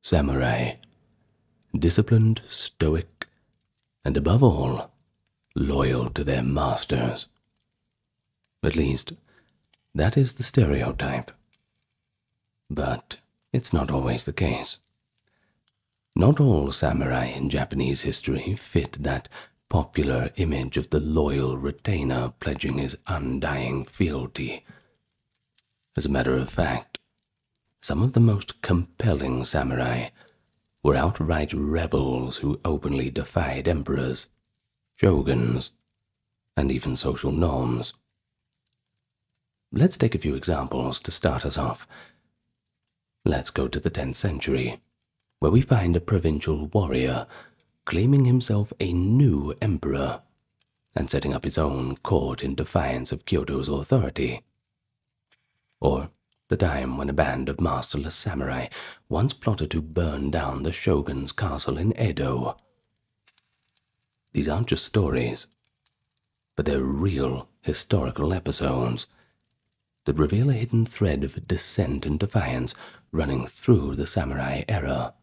samurai, disciplined, stoic, and above all, loyal to their masters. At least, that is the stereotype. But it's not always the case. Not all samurai in Japanese history fit that popular image of the loyal retainer pledging his undying fealty. As a matter of fact, some of the most compelling samurai were outright rebels who openly defied emperors, shoguns, and even social norms. Let's take a few examples to start us off. Let's go to the 10th century, where we find a provincial warrior claiming himself a new emperor and setting up his own court in defiance of Kyoto's authority. Or the time when a band of masterless samurai once plotted to burn down the shogun's castle in Edo. These aren't just stories, but they're real historical episodes that reveal a hidden thread of dissent and defiance running through the samurai era.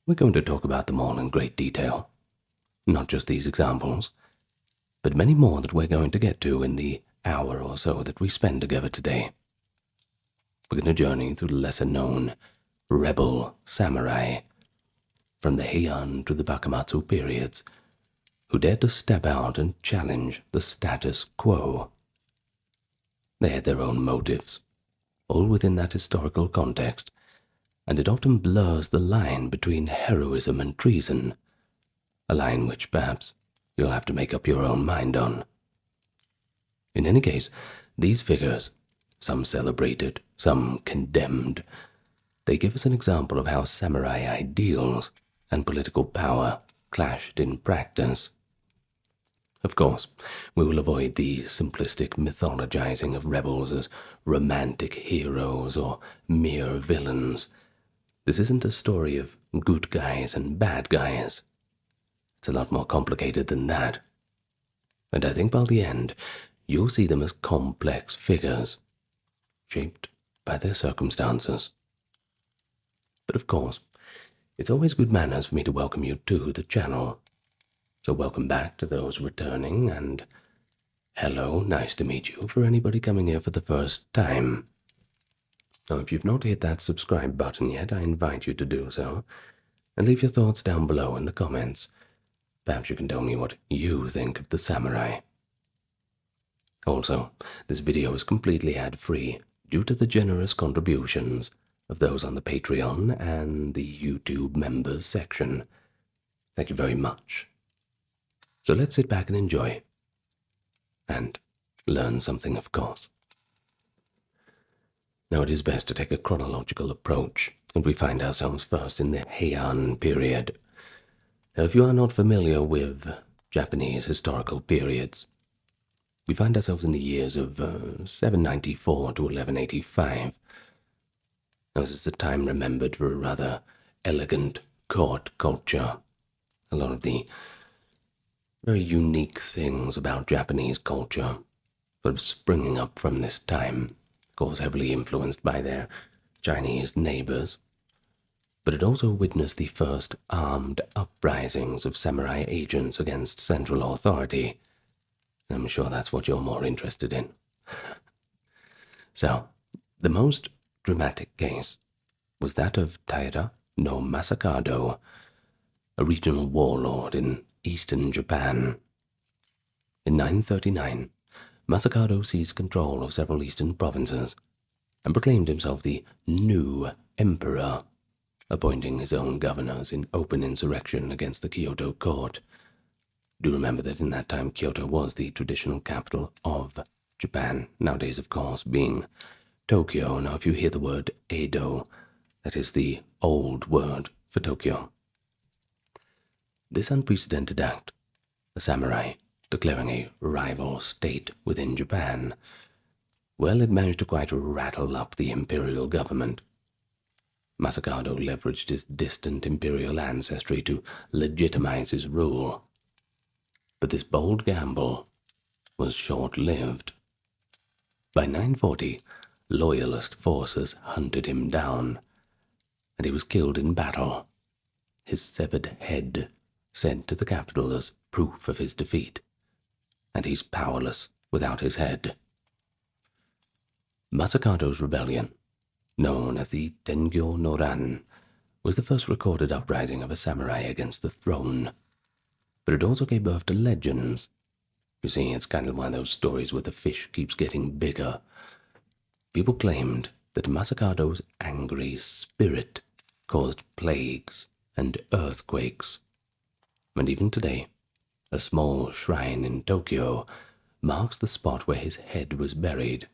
We're going to talk about them all in great detail. Not just these examples, but many more that we're going to get to in the hour or so that we spend together today. We're going to journey through the lesser-known rebel samurai, from the Heian to the Bakumatsu periods, who dared to step out and challenge the status quo. They had their own motives, all within that historical context, and it often blurs the line between heroism and treason, a line which perhaps you'll have to make up your own mind on. In any case, these figures, some celebrated, some condemned, they give us an example of how samurai ideals and political power clashed in practice. Of course, we will avoid the simplistic mythologizing of rebels as romantic heroes or mere villains. This isn't a story of good guys and bad guys. It's a lot more complicated than that. And I think by the end, you'll see them as complex figures, shaped by their circumstances. But of course, it's always good manners for me to welcome you to the channel. So welcome back to those returning, and hello, nice to meet you for anybody coming here for the first time. Now, if you've not hit that subscribe button yet, I invite you to do so, and leave your thoughts down below in the comments. Perhaps you can tell me what you think of the samurai. Also, this video is completely ad-free due to the generous contributions of those on the Patreon and the YouTube members section. Thank you very much. So let's sit back and enjoy. And learn something, of course. Now it is best to take a chronological approach, and we find ourselves first in the Heian period. Now, if you are not familiar with Japanese historical periods, we find ourselves in the years of 794 to 1185. Now, this is a time remembered for a rather elegant court culture. A lot of the very unique things about Japanese culture sort of springing up from this time, of course heavily influenced by their Chinese neighbors. But it also witnessed the first armed uprisings of samurai agents against central authority. I'm sure that's what you're more interested in. So, the most dramatic case was that of Taira no Masakado, a regional warlord in eastern Japan. In 939, Masakado seized control of several eastern provinces and proclaimed himself the new emperor, appointing his own governors in open insurrection against the Kyoto court. Do remember that in that time Kyoto was the traditional capital of Japan, nowadays of course being Tokyo. Now if you hear the word Edo, that is the old word for Tokyo. This unprecedented act, a samurai declaring a rival state within Japan, well, it managed to quite rattle up the imperial government. Masakado leveraged his distant imperial ancestry to legitimize his rule. But this bold gamble was short-lived. By 940, loyalist forces hunted him down, and he was killed in battle, his severed head sent to the capital as proof of his defeat, and he's powerless without his head. Masakado's rebellion, known as the Tengyo no Ran, was the first recorded uprising of a samurai against the throne, but it also gave birth to legends. You see, it's kind of one of those stories where the fish keeps getting bigger. People claimed that Masakado's angry spirit caused plagues and earthquakes, and even today, a small shrine in Tokyo marks the spot where his head was buried,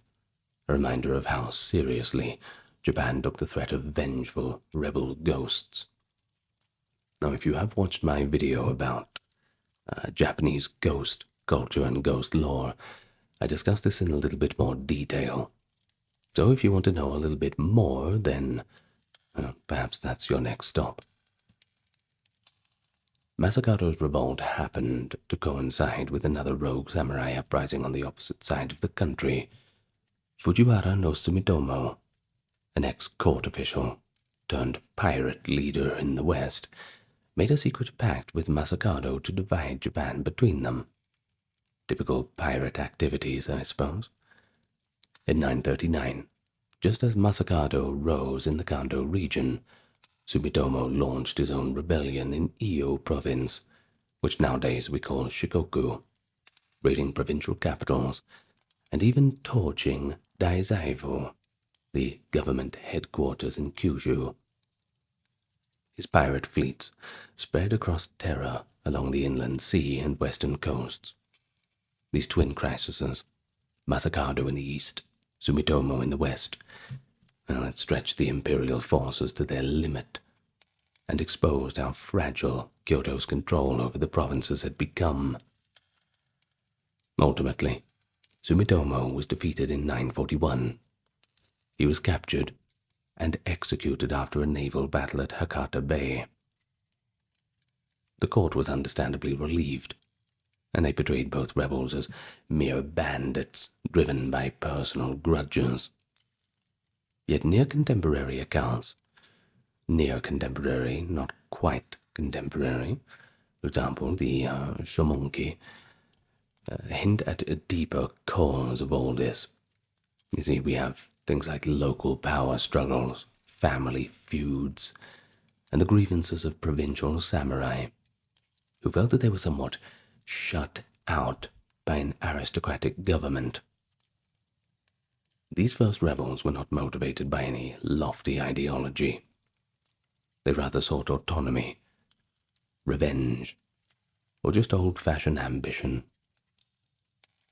a reminder of how seriously Japan took the threat of vengeful rebel ghosts. Now, if you have watched my video about Japanese ghost culture and ghost lore, I discuss this in a little bit more detail. So if you want to know a little bit more, then perhaps that's your next stop. Masakado's revolt happened to coincide with another rogue samurai uprising on the opposite side of the country. Fujiwara no Sumitomo, an ex-court official turned pirate leader in the West, made a secret pact with Masakado to divide Japan between them. Typical pirate activities, I suppose. In 939, just as Masakado rose in the Kando region, Sumitomo launched his own rebellion in Iyo province, which nowadays we call Shikoku, raiding provincial capitals and even torching Daizaifu, the government headquarters in Kyushu. His pirate fleets spread across Taira along the inland sea and western coasts. These twin crises, Masakado in the east, Sumitomo in the west, it stretched the imperial forces to their limit and exposed how fragile Kyoto's control over the provinces had become. Ultimately, Sumitomo was defeated in 941. He was captured and executed after a naval battle at Hakata Bay. The court was understandably relieved, and they portrayed both rebels as mere bandits driven by personal grudges. Yet near-contemporary accounts, near-contemporary, not quite contemporary, for example, the Shomonki, hint at a deeper cause of all this. You see, we have things like local power struggles, family feuds, and the grievances of provincial samurai, who felt that they were somewhat shut out by an aristocratic government. These first rebels were not motivated by any lofty ideology. They rather sought autonomy, revenge, or just old-fashioned ambition.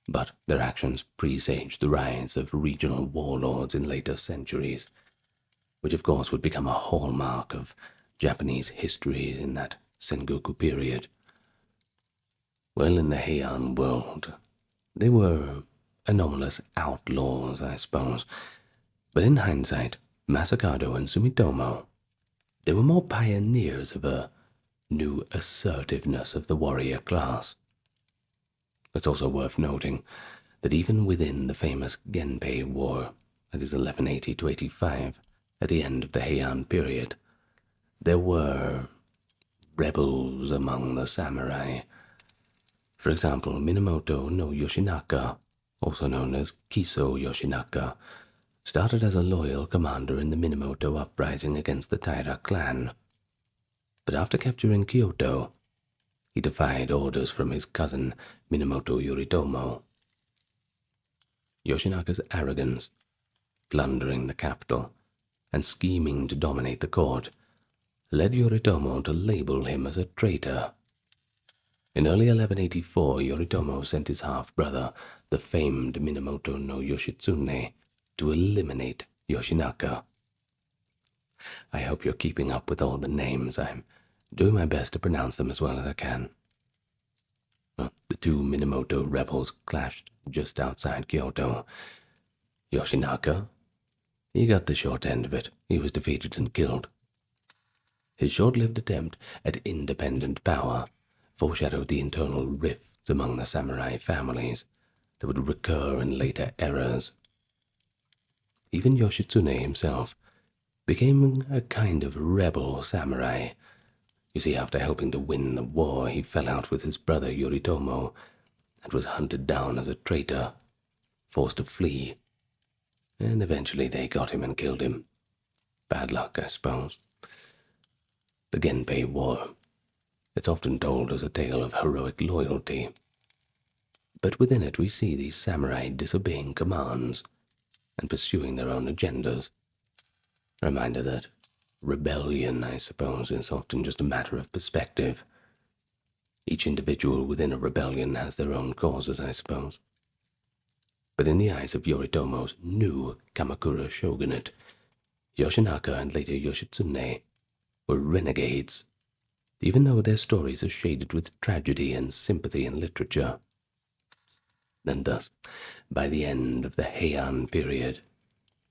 But their actions presaged the rise of regional warlords in later centuries, which of course would become a hallmark of Japanese history in that Sengoku period. Well, in the Heian world, they were anomalous outlaws, I suppose, but in hindsight, Masakado and Sumitomo, they were more pioneers of a new assertiveness of the warrior class. It's also worth noting that even within the famous Genpei War, that is 1180 to 85, at the end of the Heian period, there were rebels among the samurai. For example, Minamoto no Yoshinaka, also known as Kiso Yoshinaka, started as a loyal commander in the Minamoto uprising against the Taira clan. But after capturing Kyoto, he defied orders from his cousin Minamoto Yoritomo. Yoshinaka's arrogance, plundering the capital, and scheming to dominate the court led Yoritomo to label him as a traitor. In early 1184, Yoritomo sent his half-brother, the famed Minamoto no Yoshitsune, to eliminate Yoshinaka. I hope you're keeping up with all the names. I'm doing my best to pronounce them as well as I can. The two Minamoto rebels clashed just outside Kyoto. Yoshinaka, he got the short end of it. He was defeated and killed. His short-lived attempt at independent power foreshadowed the internal rifts among the samurai families that would recur in later eras. Even Yoshitsune himself, became a kind of rebel samurai. You see, after helping to win the war, he fell out with his brother Yoritomo and was hunted down as a traitor, forced to flee, and eventually they got him and killed him. Bad luck, I suppose. The Genpei War. It's often told as a tale of heroic loyalty, but within it we see these samurai disobeying commands and pursuing their own agendas. A reminder that rebellion, I suppose, is often just a matter of perspective. Each individual within a rebellion has their own causes, I suppose. But in the eyes of Yoritomo's new Kamakura Shogunate, Yoshinaka and later Yoshitsune were renegades, even though their stories are shaded with tragedy and sympathy in literature. And thus, by the end of the Heian period,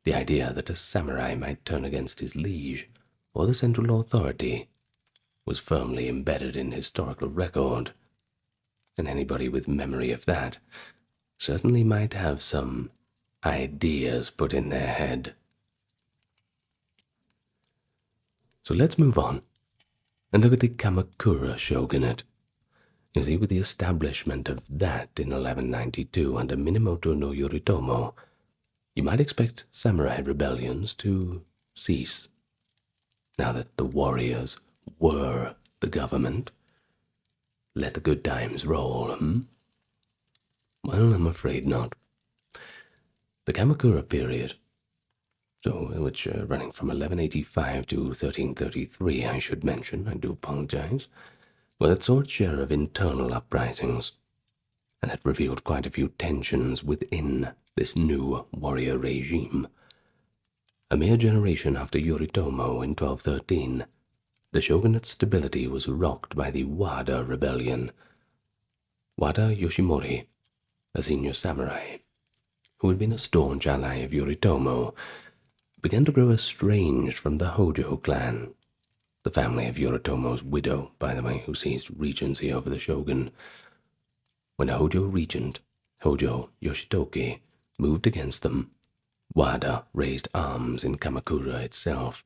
the idea that a samurai might turn against his liege or the central authority was firmly embedded in historical record, and anybody with memory of that certainly might have some ideas put in their head. So let's move on and look at the Kamakura Shogunate. You see, with the establishment of that in 1192 under Minamoto no Yoritomo, you might expect samurai rebellions to cease. Now that the warriors were the government, let the good times roll, Well, I'm afraid not. The Kamakura period, which running from 1185 to 1333, I should mention, I do apologize, well, it saw its share of internal uprisings, and had revealed quite a few tensions within this new warrior regime. A mere generation after Yoritomo in 1213, the shogunate's stability was rocked by the Wada Rebellion. Wada Yoshimori, a senior samurai, who had been a staunch ally of Yoritomo, began to grow estranged from the Hojo clan, the family of Yoritomo's widow, by the way, who seized regency over the shogun. When a Hojo regent, Hojo Yoshitoki, moved against them, Wada raised arms in Kamakura itself.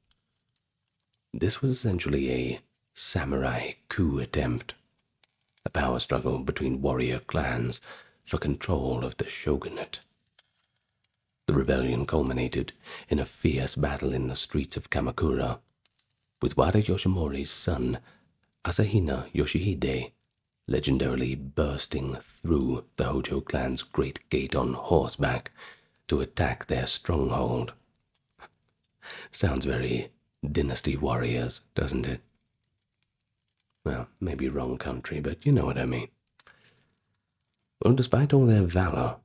This was essentially a samurai coup attempt, a power struggle between warrior clans for control of the shogunate. The rebellion culminated in a fierce battle in the streets of Kamakura, with Wada Yoshimori's son, Asahina Yoshihide, legendarily bursting through the Hojo clan's great gate on horseback to attack their stronghold. Sounds very Dynasty Warriors, doesn't it? Well, maybe wrong country, but you know what I mean. Well, despite all their valor,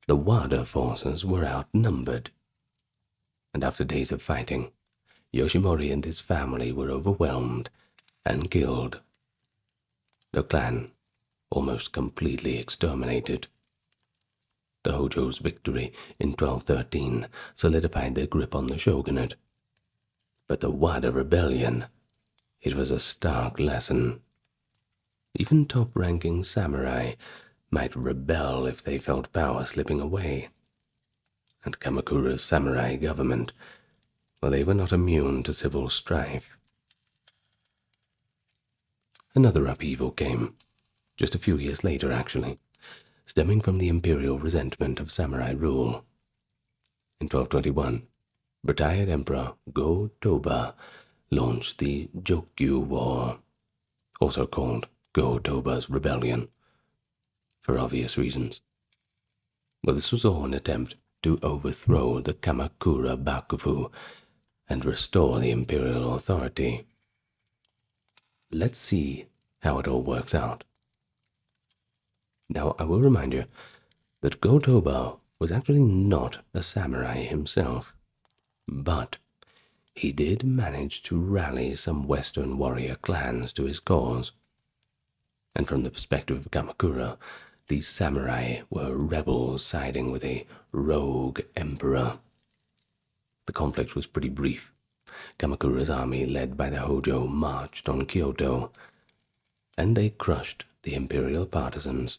the Wada forces were outnumbered, and after days of fighting, Yoshimori and his family were overwhelmed and killed. The clan almost completely exterminated. The Hojo's victory in 1213 solidified their grip on the shogunate, but the Wada Rebellion, it was a stark lesson. Even top-ranking samurai might rebel if they felt power slipping away, and Kamakura's samurai government, well, they were not immune to civil strife. Another upheaval came, just a few years later actually, stemming from the imperial resentment of samurai rule. In 1221, retired Emperor Go-Toba launched the Jokyu War, also called Go-Toba's Rebellion, for obvious reasons. Well, this was all an attempt to overthrow the Kamakura Bakufu and restore the imperial authority. Let's see how it all works out. Now, I will remind you that Go-Toba was actually not a samurai himself, but he did manage to rally some Western warrior clans to his cause. And from the perspective of Kamakura, these samurai were rebels siding with a rogue emperor. The conflict was pretty brief. Kamakura's army, led by the Hojo, marched on Kyoto, and they crushed the imperial partisans.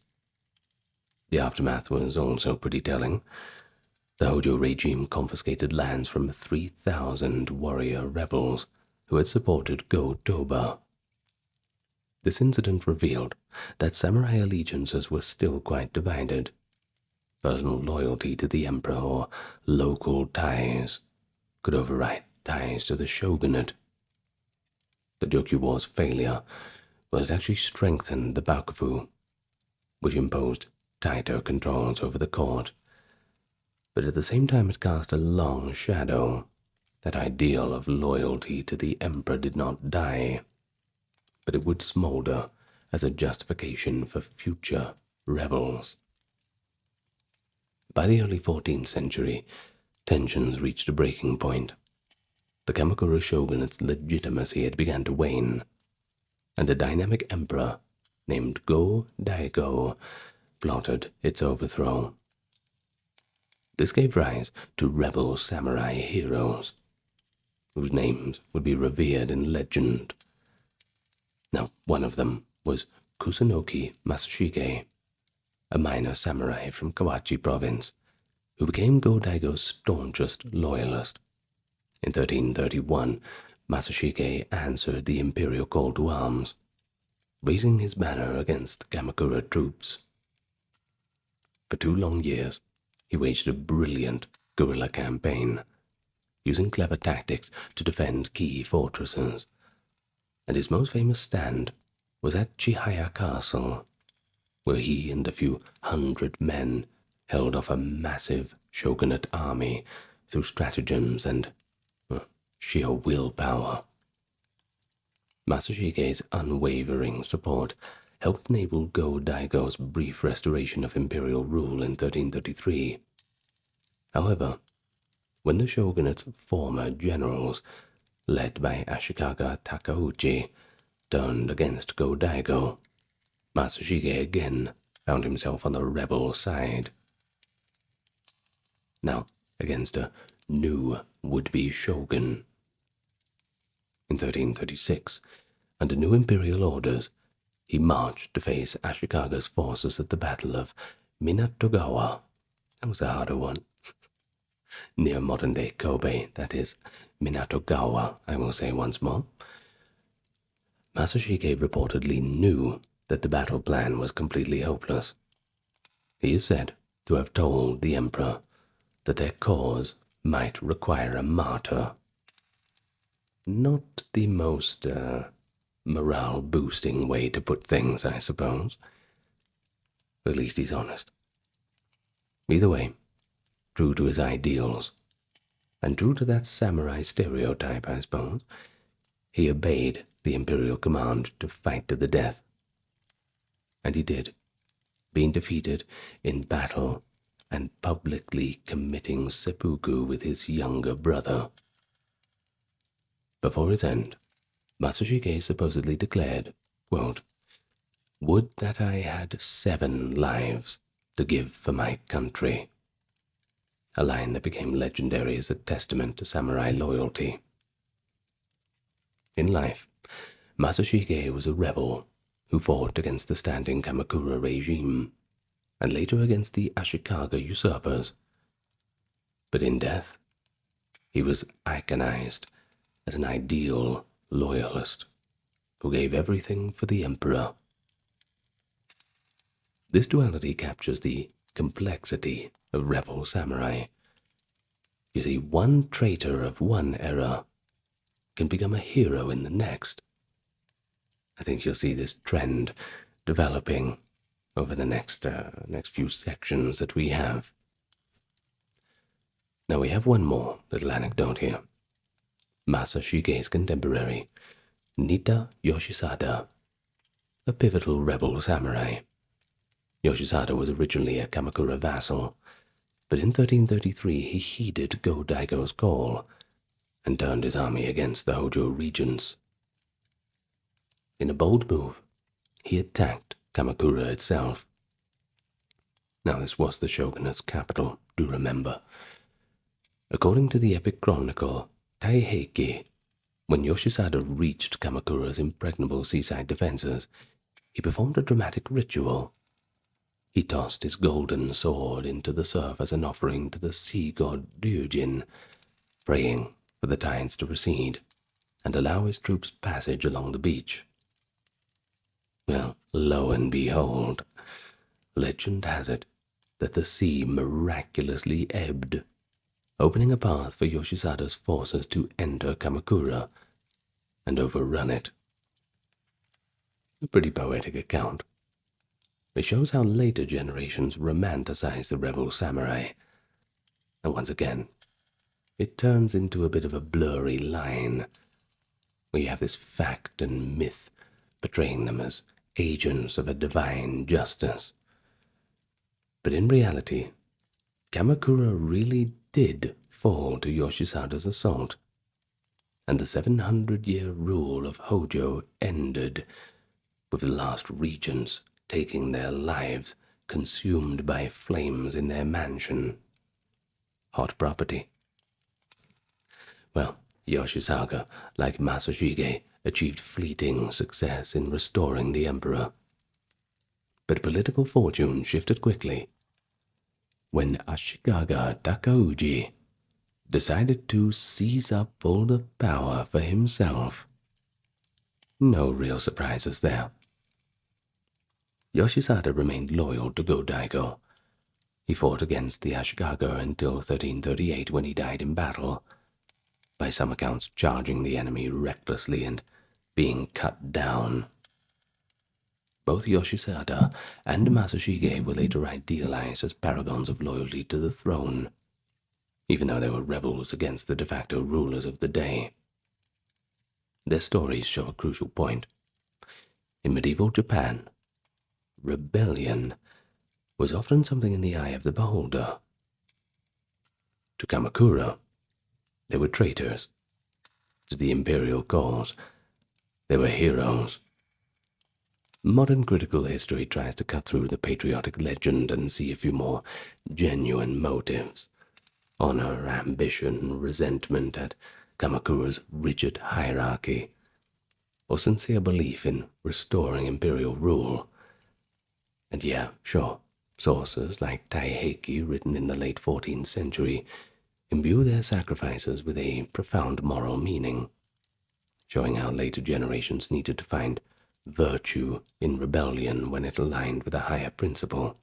The aftermath was also pretty telling. The Hojo regime confiscated lands from 3,000 warrior rebels who had supported Go-Toba. This incident revealed that samurai allegiances were still quite divided. Personal loyalty to the emperor or local ties could override ties to the shogunate. The Jokuwar's failure was it actually strengthened the Bakufu, which imposed tighter controls over the court, but at the same time it cast a long shadow. That ideal of loyalty to the emperor did not die, but it would smolder as a justification for future rebels. By the early 14th century, tensions reached a breaking point. The Kamakura Shogunate's legitimacy had begun to wane, and a dynamic emperor named Go-Daigo plotted its overthrow. This gave rise to rebel samurai heroes, whose names would be revered in legend. Now, one of them was Kusunoki Masashige, a minor samurai from Kawachi province, who became Go-Daigo's staunchest loyalist. In 1331, Masashige answered the imperial call to arms, raising his banner against Kamakura troops. For 2 long years, he waged a brilliant guerrilla campaign, using clever tactics to defend key fortresses, and his most famous stand was at Chihaya Castle, where he and a few hundred men held off a massive shogunate army through stratagems and sheer willpower. Masashige's unwavering support helped enable Go-Daigo's brief restoration of imperial rule in 1333. However, when the shogunate's former generals, led by Ashikaga Takauchi, turned against Go-Daigo, Masashige again found himself on the rebel side. Now against a new would-be shogun. In 1336, under new imperial orders, he marched to face Ashikaga's forces at the Battle of Minatogawa. That was a harder one. Near modern-day Kobe, that is, Minatogawa, I will say once more. Masashige reportedly knew that the battle plan was completely hopeless. He is said to have told the emperor that their cause might require a martyr. Not the most morale-boosting way to put things, I suppose. At least he's honest. Either way, true to his ideals, and true to that samurai stereotype, I suppose, he obeyed the imperial command to fight to the death. And he did, being defeated in battle and publicly committing seppuku with his younger brother. Before his end, Masashige supposedly declared, quote, "Would that I had 7 lives to give for my country," a line that became legendary as a testament to samurai loyalty. In life, Masashige was a rebel who fought against the standing Kamakura regime, and later against the Ashikaga usurpers. But in death, he was iconized as an ideal loyalist who gave everything for the emperor. This duality captures the complexity of rebel samurai. You see, one traitor of one era can become a hero in the next. I think you'll see this trend developing over the next few sections that we have. Now we have one more little anecdote here. Masashige's contemporary, Nita Yoshisada, a pivotal rebel samurai. Yoshisada was originally a Kamakura vassal, but in 1333 he heeded Go-Daigo's call and turned his army against the Hojo regents. In a bold move, he attacked Kamakura itself. Now this was the shogunate's capital, do remember. According to the epic chronicle Taiheiki, when Yoshisada reached Kamakura's impregnable seaside defenses, he performed a dramatic ritual. He tossed his golden sword into the surf as an offering to the sea god Ryujin, praying for the tides to recede and allow his troops passage along the beach. Well, lo and behold, legend has it that the sea miraculously ebbed, opening a path for Yoshisada's forces to enter Kamakura and overrun it. A pretty poetic account. It shows how later generations romanticize the rebel samurai, and once again, it turns into a bit of a blurry line, where you have this fact and myth portraying them as agents of a divine justice. But in reality, Kamakura really did fall to Yoshisada's assault, and the 700-year rule of Hojo ended with the last regents taking their lives consumed by flames in their mansion. Hot property. Well, Yoshisaga, like Masashige, achieved fleeting success in restoring the emperor. But political fortune shifted quickly when Ashikaga Takauji decided to seize up all the power for himself. No real surprises there. Yoshisada remained loyal to Go-Daigo. He fought against the Ashikaga until 1338 when he died in battle, by some accounts charging the enemy recklessly and being cut down. Both Yoshisada and Masashige were later idealized as paragons of loyalty to the throne, even though they were rebels against the de facto rulers of the day. Their stories show a crucial point. In medieval Japan, rebellion was often something in the eye of the beholder. To Kamakura, they were traitors. To the imperial cause, they were heroes. Modern critical history tries to cut through the patriotic legend and see a few more genuine motives. Honor, ambition, resentment at Kamakura's rigid hierarchy, or sincere belief in restoring imperial rule. And yeah, sure, sources like Taiheki, written in the late 14th century, imbue their sacrifices with a profound moral meaning, showing how later generations needed to find virtue in rebellion when it aligned with a higher principle.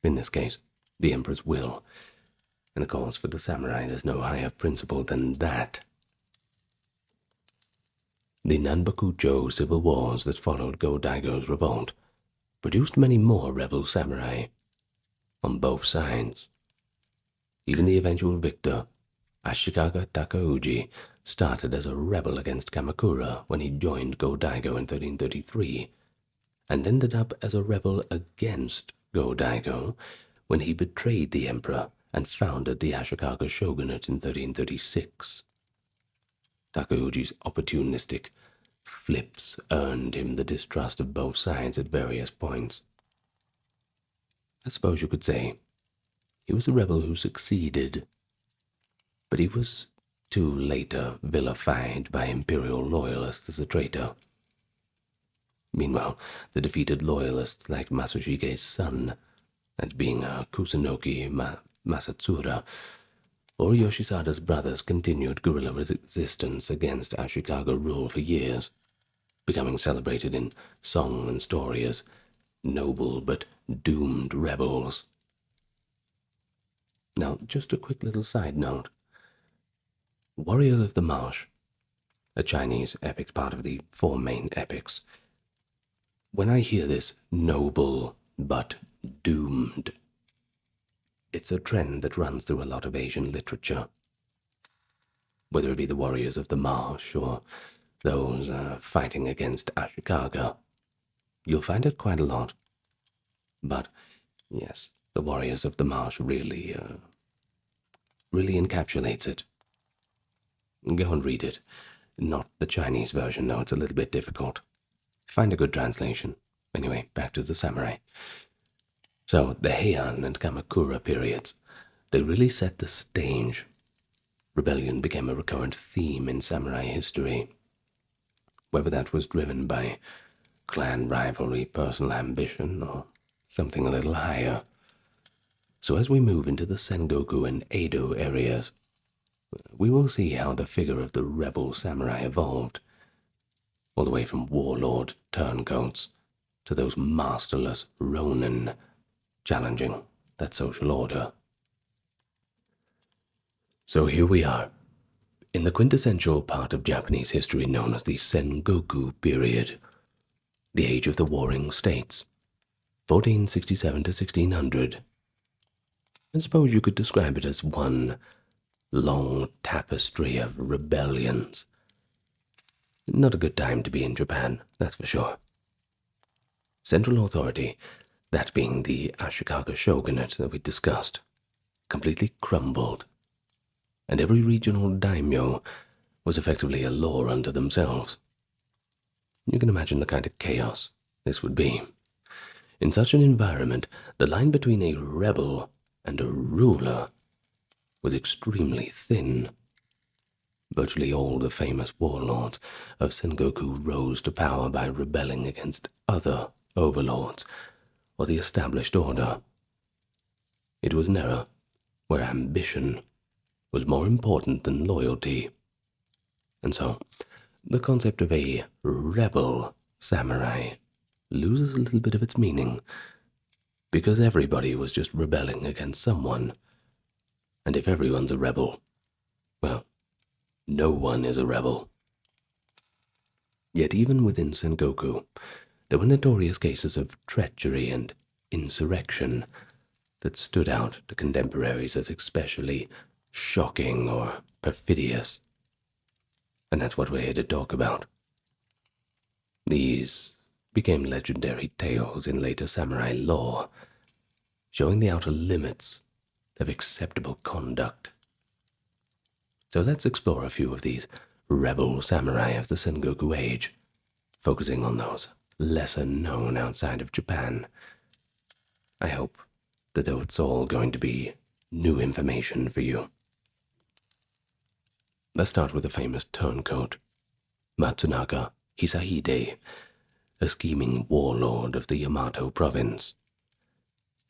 In this case, the emperor's will. And of course, for the samurai, there's no higher principle than that. The Nanbakucho civil wars that followed Go-Daigo's revolt produced many more rebel samurai on both sides. Even the eventual victor, Ashikaga Takauji, started as a rebel against Kamakura when he joined Go-Daigo in 1333, and ended up as a rebel against Go-Daigo when he betrayed the emperor and founded the Ashikaga Shogunate in 1336. Takauji's opportunistic flips earned him the distrust of both sides at various points. I suppose you could say he was a rebel who succeeded, but he was too later vilified by imperial loyalists as a traitor. Meanwhile, the defeated loyalists like Masashige's son, and being Kusunoki Masatsura, or Yoshisada's brothers continued guerrilla resistance against Ashikaga rule for years, becoming celebrated in song and story as noble but doomed rebels. Now, just a quick little side note. Warriors of the Marsh, a Chinese epic part of the 4 main epics. When I hear this noble but doomed, it's a trend that runs through a lot of Asian literature. Whether it be the warriors of the marsh or those fighting against Ashikaga, you'll find it quite a lot. But yes, the warriors of the marsh really encapsulates it. Go and read it. Not the Chinese version, though, it's a little bit difficult. Find a good translation. Anyway, back to the samurai. So, the Heian and Kamakura periods, they really set the stage. Rebellion became a recurrent theme in samurai history. Whether that was driven by clan rivalry, personal ambition, or something a little higher. So as we move into the Sengoku and Edo areas, we will see how the figure of the rebel samurai evolved, all the way from warlord turncoats to those masterless Ronin, challenging that social order. So here we are, in the quintessential part of Japanese history known as the Sengoku Period, the age of the Warring States, 1467 to 1600. I suppose you could describe it as one long tapestry of rebellions. Not a good time to be in Japan, that's for sure. Central authority, that being the Ashikaga Shogunate that we discussed, completely crumbled, and every regional daimyo was effectively a law unto themselves. You can imagine the kind of chaos this would be. In such an environment, the line between a rebel and a ruler was extremely thin. Virtually all the famous warlords of Sengoku rose to power by rebelling against other overlords or the established order. It was an era where ambition was more important than loyalty, and so the concept of a rebel samurai loses a little bit of its meaning, because everybody was just rebelling against someone, and if everyone's a rebel, well, no one is a rebel. Yet even within Sengoku, there were notorious cases of treachery and insurrection that stood out to contemporaries as especially shocking or perfidious. And that's what we're here to talk about. These became legendary tales in later samurai lore, showing the outer limits of acceptable conduct. So let's explore a few of these rebel samurai of the Sengoku age, focusing on those lesser known outside of Japan. I hope that though it's all going to be new information for you. Let's start with the famous turncoat, Matsunaga Hisahide, a scheming warlord of the Yamato province.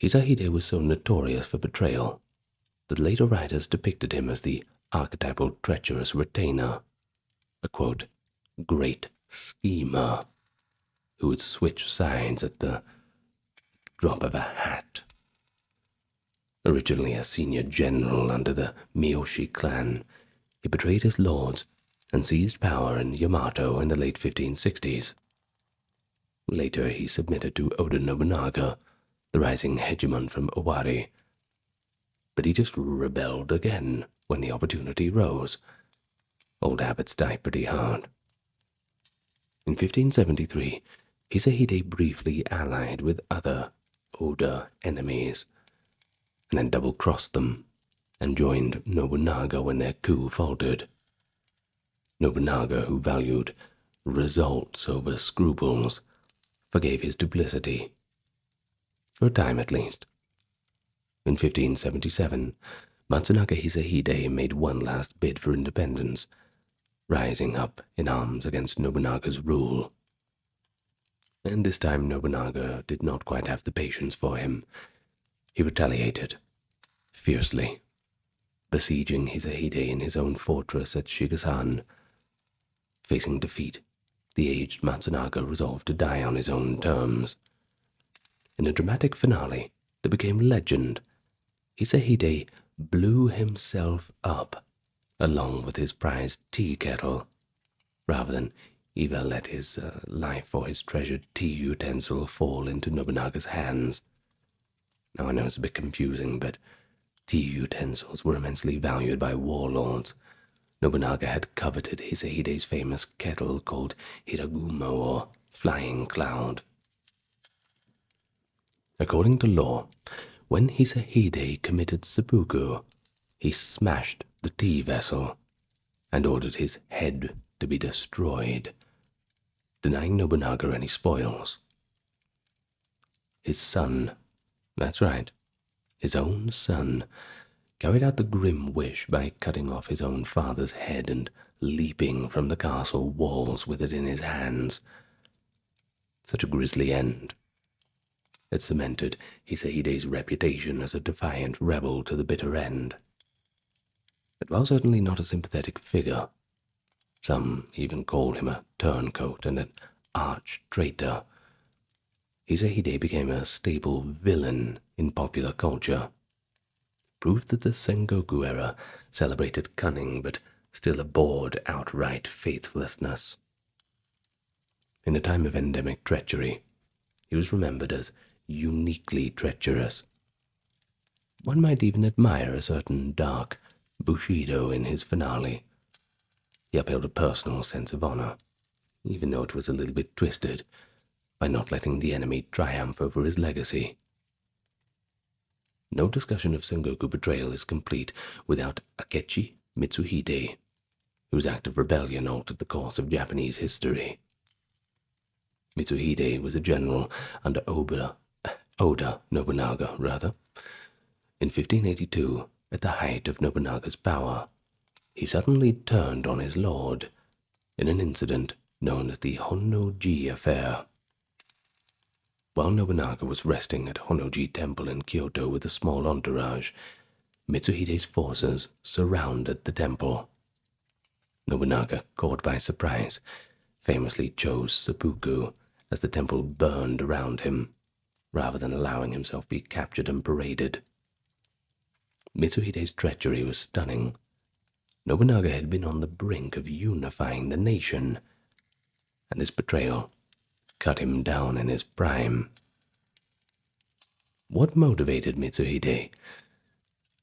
Hisahide was so notorious for betrayal that later writers depicted him as the archetypal treacherous retainer, a quote, great schemer, who would switch sides at the drop of a hat. Originally a senior general under the Miyoshi clan, he betrayed his lords and seized power in Yamato in the late 1560s. Later he submitted to Oda Nobunaga, the rising hegemon from Owari, but he just rebelled again when the opportunity rose. Old habits die pretty hard. In 1573, Hisahide briefly allied with other Oda enemies, and then double-crossed them and joined Nobunaga when their coup faltered. Nobunaga, who valued results over scruples, forgave his duplicity, for a time at least. In 1577, Matsunaga Hisahide made one last bid for independence, rising up in arms against Nobunaga's rule. And this time Nobunaga did not quite have the patience for him. He retaliated, fiercely, besieging Hisahide in his own fortress at Shigasan. Facing defeat, the aged Matsunaga resolved to die on his own terms. In a dramatic finale that became legend, Hisahide blew himself up along with his prized tea kettle, rather than either let his life or his treasured tea utensil fall into Nobunaga's hands. Now I know it's a bit confusing, but tea utensils were immensely valued by warlords. Nobunaga had coveted Hisahide's famous kettle called Hiragumo, or Flying Cloud. According to law, when Hisahide committed seppuku, he smashed the tea vessel and ordered his head to be destroyed, denying Nobunaga any spoils. His son, that's right, his own son, carried out the grim wish by cutting off his own father's head and leaping from the castle walls with it in his hands. Such a grisly end. It cemented Hisahide's reputation as a defiant rebel to the bitter end. But while certainly not a sympathetic figure, some even called him a turncoat and an arch-traitor, Hisahide became a staple villain in popular culture, proved that the Sengoku era celebrated cunning but still abhorred outright faithlessness. In a time of endemic treachery, he was remembered as uniquely treacherous. One might even admire a certain dark Bushido in his finale. He upheld a personal sense of honor, even though it was a little bit twisted, by not letting the enemy triumph over his legacy. No discussion of Sengoku betrayal is complete without Akechi Mitsuhide, whose act of rebellion altered the course of Japanese history. Mitsuhide was a general under Oda Nobunaga, In 1582, at the height of Nobunaga's power, he suddenly turned on his lord in an incident known as the Honnoji Affair. While Nobunaga was resting at Honnoji Temple in Kyoto with a small entourage, Mitsuhide's forces surrounded the temple. Nobunaga, caught by surprise, famously chose seppuku as the temple burned around him, rather than allowing himself be captured and paraded. Mitsuhide's treachery was stunning. Nobunaga had been on the brink of unifying the nation, and this betrayal cut him down in his prime. What motivated Mitsuhide?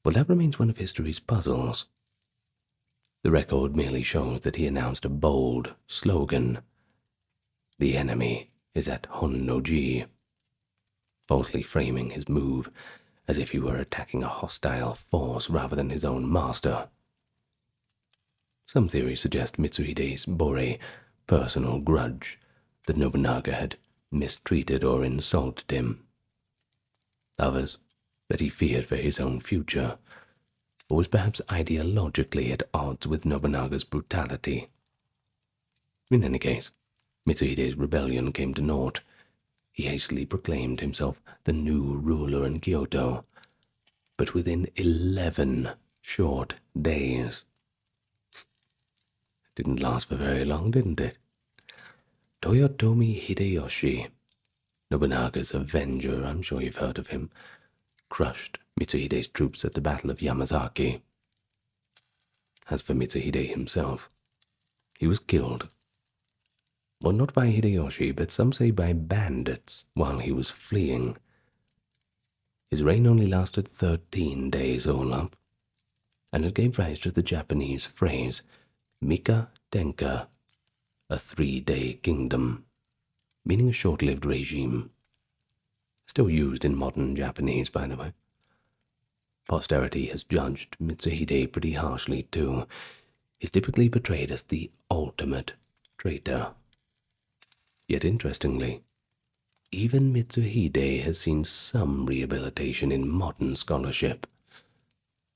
Well, that remains one of history's puzzles. The record merely shows that he announced a bold slogan: "The enemy is at Honnoji," falsely framing his move as if he were attacking a hostile force rather than his own master. Some theories suggest Mitsuhide's bore a personal grudge that Nobunaga had mistreated or insulted him. Others, that he feared for his own future, or was perhaps ideologically at odds with Nobunaga's brutality. In any case, Mitsuhide's rebellion came to naught. He hastily proclaimed himself the new ruler in Kyoto, but within 11 short days. It didn't last for very long, didn't it? Toyotomi Hideyoshi, Nobunaga's avenger, I'm sure you've heard of him, crushed Mitsuhide's troops at the Battle of Yamazaki. As for Mitsuhide himself, he was killed. Well, not by Hideyoshi, but some say by bandits while he was fleeing. His reign only lasted 13 days all up, and it gave rise to the Japanese phrase, Mika Tenka, a 3-day kingdom, meaning a short-lived regime. Still used in modern Japanese, by the way. Posterity has judged Mitsuhide pretty harshly, too. He's typically portrayed as the ultimate traitor. Yet interestingly, even Mitsuhide has seen some rehabilitation in modern scholarship.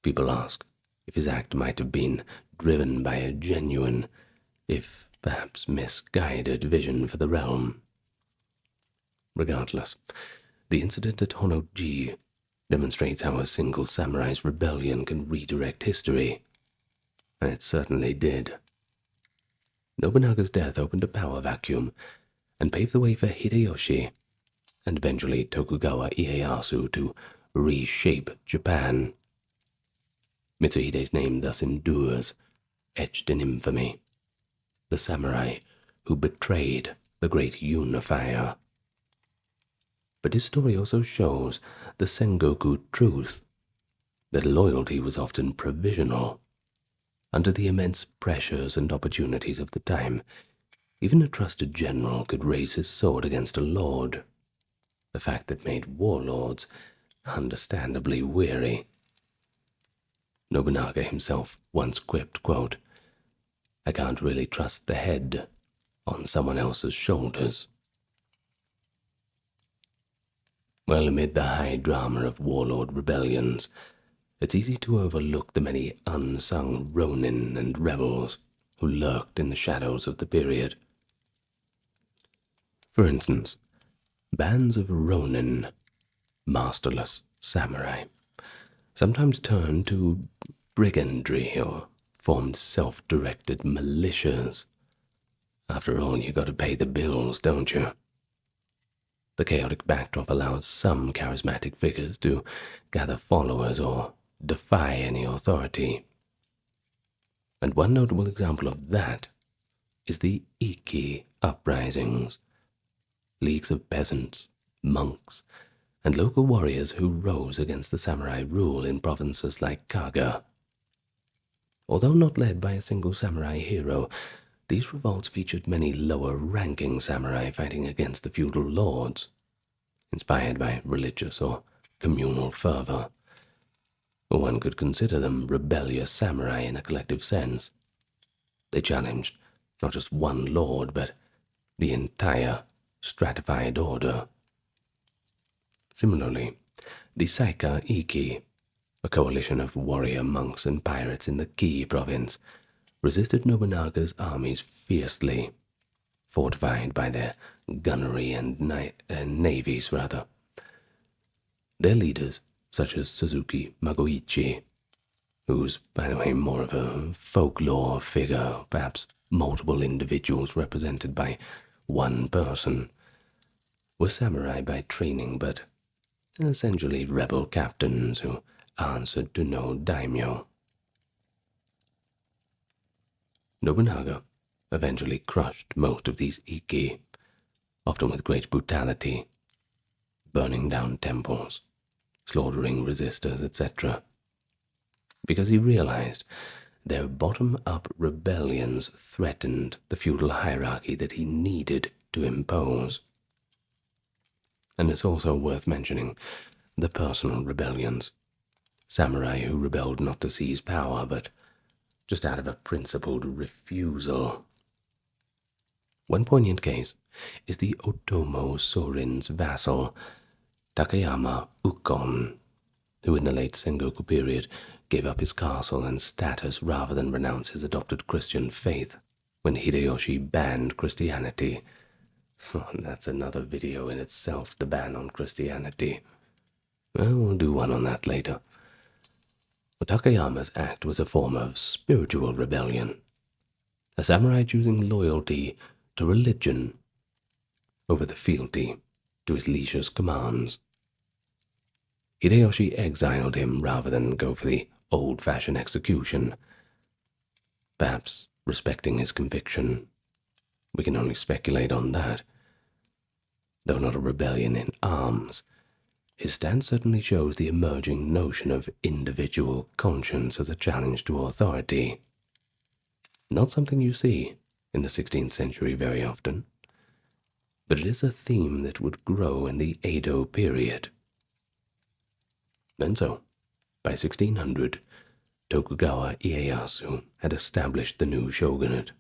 People ask if his act might have been driven by a genuine, if perhaps misguided vision for the realm. Regardless, the incident at Honnoji demonstrates how a single samurai's rebellion can redirect history, and it certainly did. Nobunaga's death opened a power vacuum and paved the way for Hideyoshi and eventually Tokugawa Ieyasu to reshape Japan. Mitsuhide's name thus endures, etched in infamy, the samurai who betrayed the great unifier. But his story also shows the Sengoku truth, that loyalty was often provisional. Under the immense pressures and opportunities of the time, even a trusted general could raise his sword against a lord, a fact that made warlords understandably weary. Nobunaga himself once quipped, quote, "I can't really trust the head on someone else's shoulders." Well, amid the high drama of warlord rebellions, it's easy to overlook the many unsung Ronin and rebels who lurked in the shadows of the period. For instance, bands of Ronin masterless samurai sometimes turned to brigandry or formed self-directed militias. After all, you gotta pay the bills, don't you? The chaotic backdrop allows some charismatic figures to gather followers or defy any authority. And one notable example of that is the Iki uprisings, leagues of peasants, monks, and local warriors who rose against the samurai rule in provinces like Kaga. Although not led by a single samurai hero, these revolts featured many lower-ranking samurai fighting against the feudal lords, inspired by religious or communal fervor. One could consider them rebellious samurai in a collective sense. They challenged not just one lord, but the entire stratified order. Similarly, the Saika Iki, a coalition of warrior monks and pirates in the Ki province, resisted Nobunaga's armies fiercely, fortified by their gunnery and navies. Their leaders, such as Suzuki Magoichi, who's, by the way, more of a folklore figure, perhaps multiple individuals represented by one person, were samurai by training, but essentially rebel captains who answered to no daimyo. Nobunaga eventually crushed most of these Iki, often with great brutality, burning down temples, slaughtering resistors, etc., because he realized their bottom-up rebellions threatened the feudal hierarchy that he needed to impose. And it's also worth mentioning the personal rebellions, samurai who rebelled not to seize power, but just out of a principled refusal. One poignant case is the Otomo Sorin's vassal, Takayama Ukon, who in the late Sengoku period gave up his castle and status rather than renounce his adopted Christian faith when Hideyoshi banned Christianity. That's another video in itself, the ban on Christianity. Well, we'll do one on that later. Takayama's act was a form of spiritual rebellion, a samurai choosing loyalty to religion over the fealty to his liege's commands. Hideyoshi exiled him rather than go for the old-fashioned execution, perhaps respecting his conviction. We can only speculate on that. Though not a rebellion in arms, his stance certainly shows the emerging notion of individual conscience as a challenge to authority. Not something you see in the 16th century very often, but it is a theme that would grow in the Edo period. And so, by 1600, Tokugawa Ieyasu had established the new shogunate,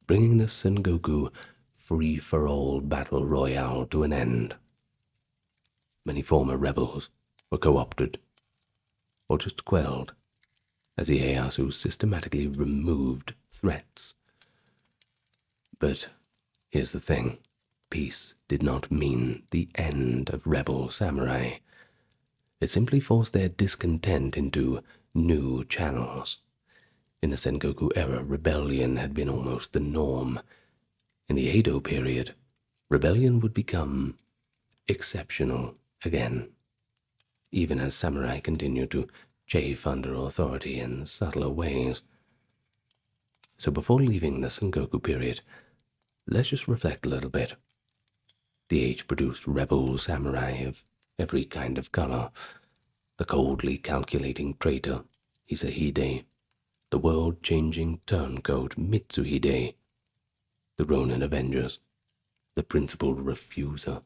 bringing the Sengoku free-for-all battle royale to an end. Many former rebels were co-opted, or just quelled, as Ieyasu systematically removed threats. But here's the thing, peace did not mean the end of rebel samurai. It simply forced their discontent into new channels. In the Sengoku era, rebellion had been almost the norm. In the Edo period, rebellion would become exceptional again, even as samurai continued to chafe under authority in subtler ways. So before leaving the Sengoku period, let's just reflect a little bit. The age produced rebel samurai of every kind of color, the coldly calculating traitor Hisahide, the world-changing turncoat Mitsuhide, the Ronin Avengers, the principled refuser.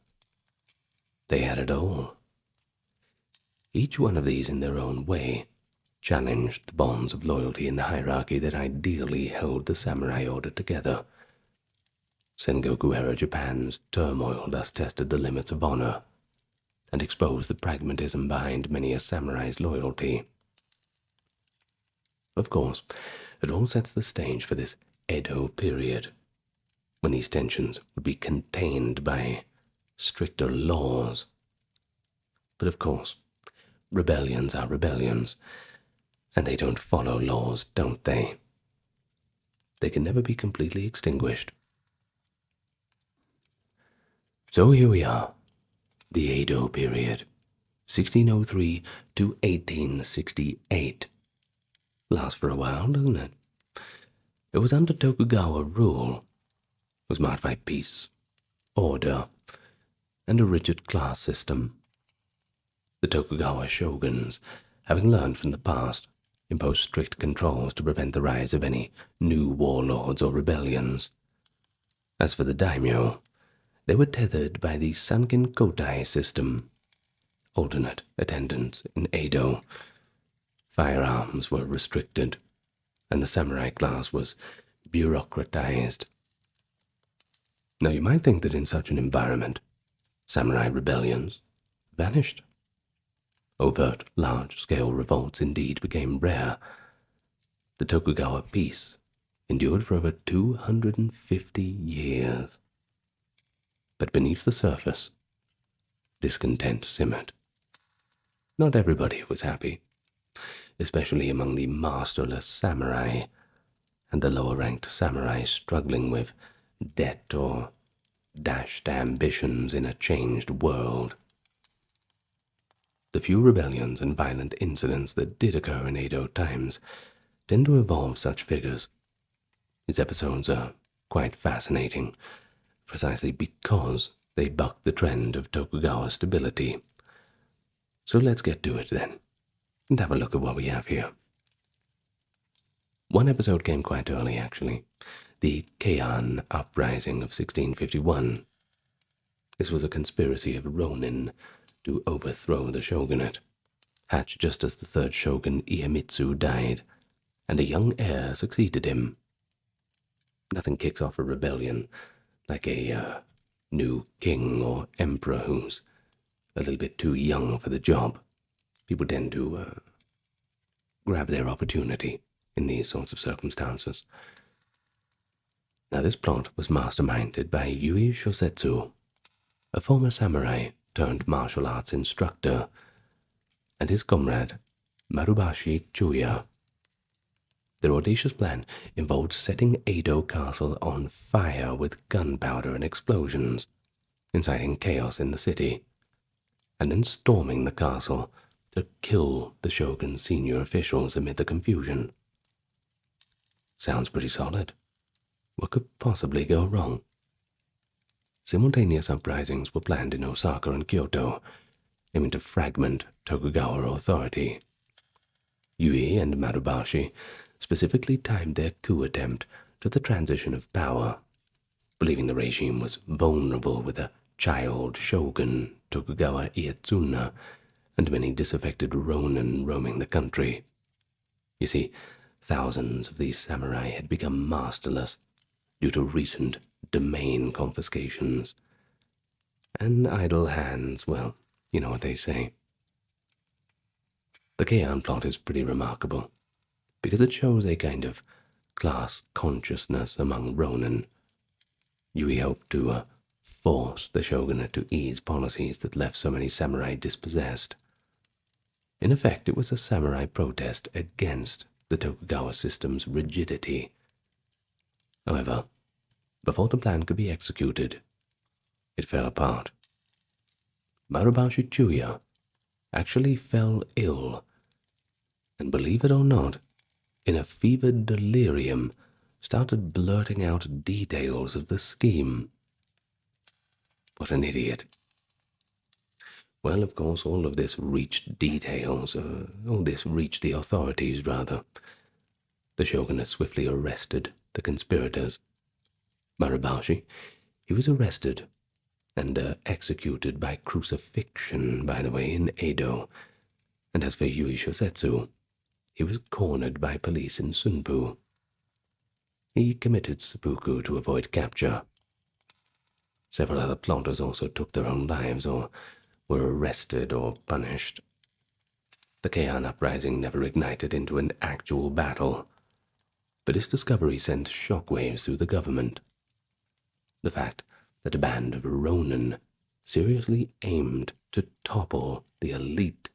They had it all. Each one of these in their own way challenged the bonds of loyalty in the hierarchy that ideally held the samurai order together. Sengoku-era Japan's turmoil thus tested the limits of honor and exposed the pragmatism behind many a samurai's loyalty. Of course, it all sets the stage for this Edo period, when these tensions would be contained by stricter laws. But of course, rebellions are rebellions, and they don't follow laws, don't they? They can never be completely extinguished. So here we are, the Edo period, 1603 to 1868. Lasts for a while, doesn't it? It was under Tokugawa rule. It was marked by peace, order, and a rigid class system. The Tokugawa shoguns, having learned from the past, imposed strict controls to prevent the rise of any new warlords or rebellions. As for the daimyo, they were tethered by the Sankin Kotai system, alternate attendants in Edo. Firearms were restricted, and the samurai class was bureaucratized. Now you might think that in such an environment, samurai rebellions vanished. Overt, large-scale revolts indeed became rare. The Tokugawa peace endured for over 250 years. But beneath the surface, discontent simmered. Not everybody was happy, especially among the masterless samurai and the lower-ranked samurai struggling with debt or dashed ambitions in a changed world. The few rebellions and violent incidents that did occur in Edo times tend to involve such figures. Its episodes are quite fascinating, precisely because they buck the trend of Tokugawa stability. So let's get to it then, and have a look at what we have here. One episode came quite early, actually, the Heian uprising of 1651. This was a conspiracy of Ronin to overthrow the shogunate, hatched just as the third shogun Iemitsu died, and a young heir succeeded him. Nothing kicks off a rebellion like a new king or emperor who's a little bit too young for the job. People tend to grab their opportunity in these sorts of circumstances. Now this plot was masterminded by Yui Shosetsu, a former samurai turned martial arts instructor, and his comrade Marubashi Chuya. Their audacious plan involved setting Edo Castle on fire with gunpowder and explosions, inciting chaos in the city, and then storming the castle to kill the shogun's senior officials amid the confusion. Sounds pretty solid. What could possibly go wrong? Simultaneous uprisings were planned in Osaka and Kyoto, aiming to fragment Tokugawa authority. Yui and Marubashi specifically timed their coup attempt to the transition of power, believing the regime was vulnerable with a child shogun, Tokugawa Ieyatsuna, and many disaffected ronin roaming the country. You see, thousands of these samurai had become masterless due to recent domain confiscations. And idle hands, well, you know what they say. The Heian plot is pretty remarkable, because it shows a kind of class consciousness among ronin. Yui hoped to force the shogunate to ease policies that left so many samurai dispossessed. In effect, it was a samurai protest against the Tokugawa system's rigidity. However, before the plan could be executed, it fell apart. Marubashi Chuya actually fell ill, and believe it or not, in a fevered delirium, started blurting out details of the scheme. What an idiot. Well, of course, all this reached the authorities, rather. The shogunate swiftly arrested the conspirators. Marubashi, he was arrested and executed by crucifixion, by the way, in Edo. And as for Yui Shosetsu, he was cornered by police in Sunbu. He committed seppuku to avoid capture. Several other plotters also took their own lives or were arrested or punished. The Heian uprising never ignited into an actual battle, but its discovery sent shockwaves through the government. The fact that a band of ronin seriously aimed to topple the elite.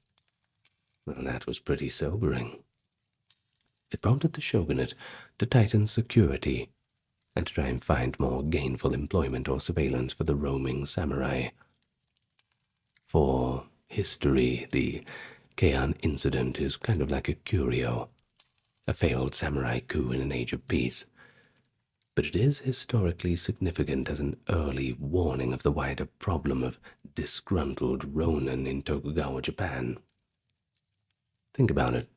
Well, that was pretty sobering. It prompted the shogunate to tighten security and to try and find more gainful employment or surveillance for the roaming samurai. For history, the Keian incident is kind of like a curio, a failed samurai coup in an age of peace. But it is historically significant as an early warning of the wider problem of disgruntled ronin in Tokugawa Japan. Think about it.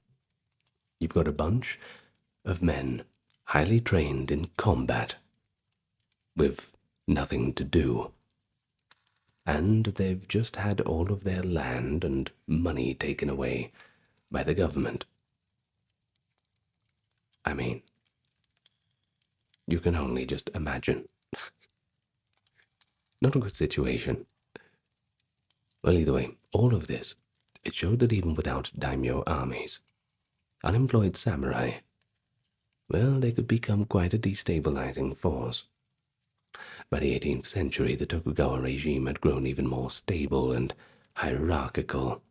You've got a bunch of men highly trained in combat with nothing to do, and they've just had all of their land and money taken away by the government. I mean, you can only just imagine. Not a good situation. Well, either way, all of this, it showed that even without daimyo armies, unemployed samurai, well, they could become quite a destabilizing force. By the 18th century, the Tokugawa regime had grown even more stable and hierarchical.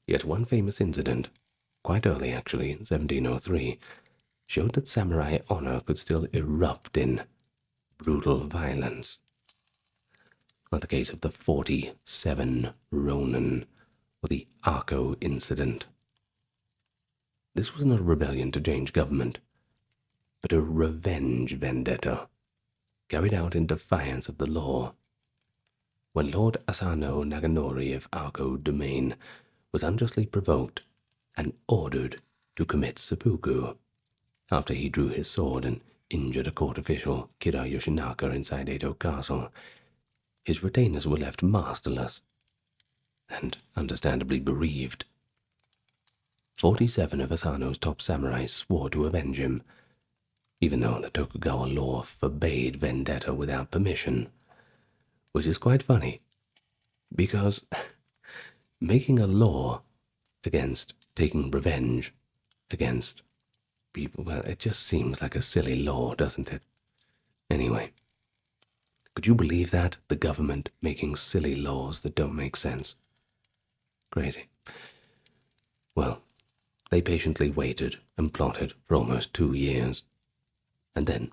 Yet one famous incident, quite early actually, in 1703, showed that samurai honor could still erupt in brutal violence. Like the case of the 47 Ronin, or the Arco incident. This was not a rebellion to change government, but a revenge vendetta, carried out in defiance of the law. When Lord Asano Naganori of Arco domain was unjustly provoked and ordered to commit seppuku, after he drew his sword and injured a court official, Kira Yoshinaka, inside Edo Castle, his retainers were left masterless and understandably bereaved. 47 of Asano's top samurai swore to avenge him, even though the Tokugawa law forbade vendetta without permission, which is quite funny, because making a law against taking revenge against people, well, it just seems like a silly law, doesn't it? Anyway, could you believe that? The government making silly laws that don't make sense. Crazy. Well, they patiently waited and plotted for almost 2 years. And then,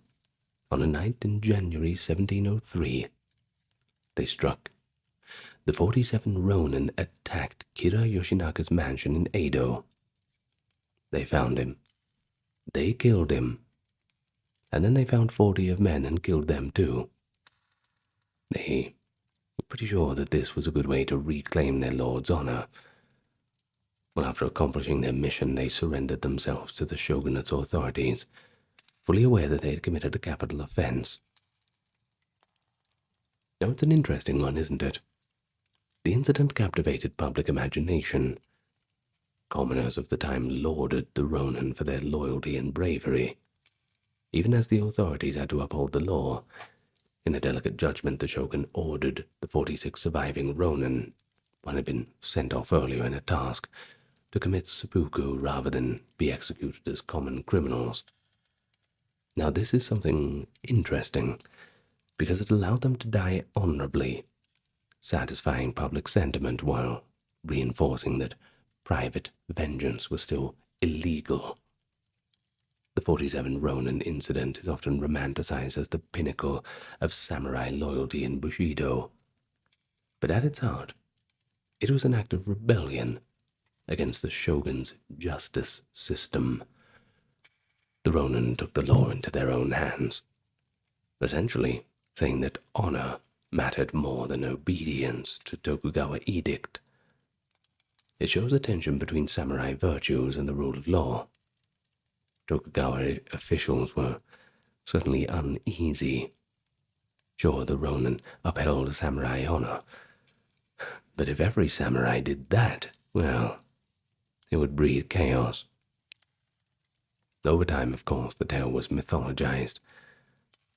on a night in January 1703, they struck. The 47 Ronin attacked Kira Yoshinaka's mansion in Edo. They found him. They killed him. And then they found 40 of men and killed them too. They were pretty sure that this was a good way to reclaim their lord's honor. Well, after accomplishing their mission, they surrendered themselves to the shogunate's authorities, fully aware that they had committed a capital offense. Now, it's an interesting one, isn't it? The incident captivated public imagination. Commoners of the time lauded the Ronin for their loyalty and bravery, even as the authorities had to uphold the law. In a delicate judgment, the shogun ordered the 46 surviving Ronin, one had been sent off earlier in a task, to commit seppuku rather than be executed as common criminals. Now, this is something interesting, because it allowed them to die honorably, satisfying public sentiment while reinforcing that private vengeance was still illegal. The 47 Ronin incident is often romanticized as the pinnacle of samurai loyalty in Bushido, but at its heart, it was an act of rebellion against the shogun's justice system. The Ronin took the law into their own hands, essentially saying that honor mattered more than obedience to Tokugawa edict. It shows a tension between samurai virtues and the rule of law. Tokugawa officials were certainly uneasy. Sure, the Ronin upheld samurai honor, but if every samurai did that, well, it would breed chaos. Over time, of course, the tale was mythologized.